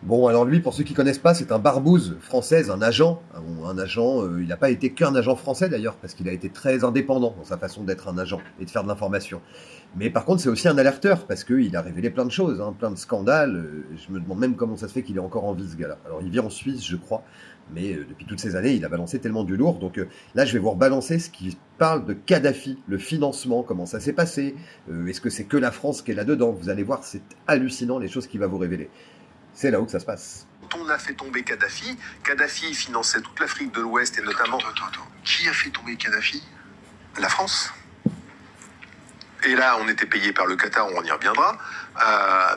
Bon, alors lui, pour ceux qui connaissent pas, c'est un barbouze française, un agent. Un agent, il n'a pas été qu'un agent français d'ailleurs, parce qu'il a été très indépendant dans sa façon d'être un agent et de faire de l'information. Mais par contre, c'est aussi un alerteur, parce qu'il a révélé plein de choses, hein, plein de scandales. Je me demande même comment ça se fait qu'il est encore en vie, ce gars-là. Alors, il vit en Suisse, je crois, mais depuis toutes ces années, il a balancé tellement du lourd. Donc là, je vais vous rebalancer ce qui parle de Kadhafi, le financement, comment ça s'est passé. Est-ce que c'est que la France qui est là-dedans? Vous allez voir, c'est hallucinant les choses qu'il va vous révéler. C'est là où que ça se passe. On a fait tomber Kadhafi. Kadhafi finançait toute l'Afrique de l'Ouest et notamment... Attends. Qui a fait tomber Kadhafi? La France. Et là, on était payé par le Qatar, on y reviendra.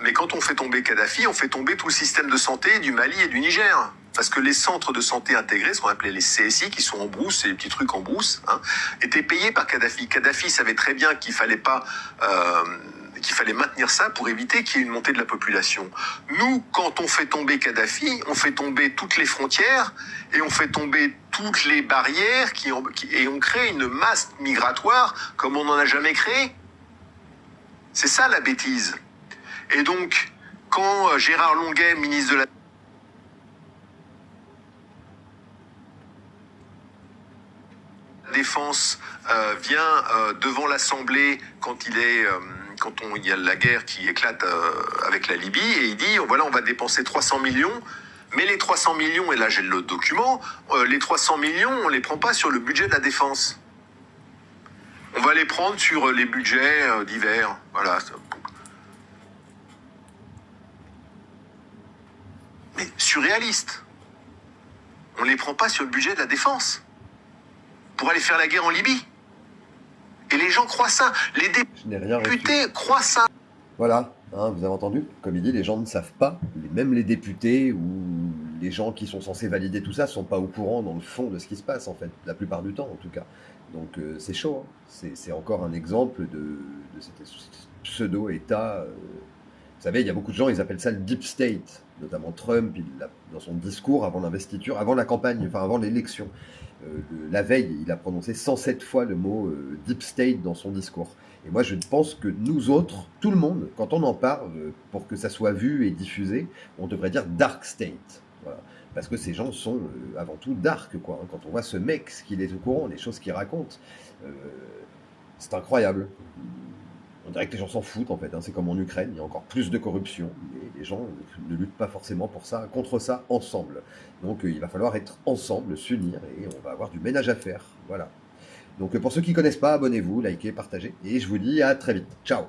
Mais quand on fait tomber Kadhafi, on fait tomber tout le système de santé du Mali et du Niger. Parce que les centres de santé intégrés, ce qu'on appelait les CSI, qui sont en brousse, c'est les petits trucs en brousse, hein, étaient payés par Kadhafi. Kadhafi savait très bien qu'il fallait pas... qu'il fallait maintenir ça pour éviter qu'il y ait une montée de la population. Nous, quand on fait tomber Kadhafi, on fait tomber toutes les frontières et on fait tomber toutes les barrières et on crée une masse migratoire comme on n'en a jamais créé. C'est ça la bêtise. Et donc, quand Gérard Longuet, ministre de la Défense, vient devant l'Assemblée quand il y a la guerre qui éclate avec la Libye, et il dit, voilà, on va dépenser 300 millions, mais les 300 millions, et là j'ai le document, les 300 millions, on les prend pas sur le budget de la défense. On va les prendre sur les budgets divers. Voilà. Mais surréaliste. On les prend pas sur le budget de la défense pour aller faire la guerre en Libye. Et les gens croient ça. Les députés croient ça. Voilà, hein, vous avez entendu? Comme il dit, les gens ne savent pas. Même les députés ou les gens qui sont censés valider tout ça ne sont pas au courant dans le fond de ce qui se passe, en fait, la plupart du temps, en tout cas. Donc c'est chaud, hein. C'est encore un exemple de cet pseudo-État. Vous savez, il y a beaucoup de gens, ils appellent ça le deep state, notamment Trump, dans son discours avant l'investiture, avant la campagne, enfin avant l'élection. La veille, il a prononcé 107 fois le mot deep state dans son discours. Et moi, je pense que nous autres, tout le monde, quand on en parle, pour que ça soit vu et diffusé, on devrait dire dark state. Voilà. Parce que ces gens sont avant tout dark, quoi. Hein. Quand on voit ce mec, ce qu'il est au courant, les choses qu'il raconte, c'est incroyable. On dirait que les gens s'en foutent, en fait. Hein. C'est comme en Ukraine, il y a encore plus de corruption, mais les gens ne luttent pas forcément pour ça, contre ça, ensemble. Donc il va falloir être ensemble, s'unir, et on va avoir du ménage à faire. Voilà. Donc pour ceux qui ne connaissent pas, abonnez-vous, likez, partagez, et je vous dis à très vite. Ciao!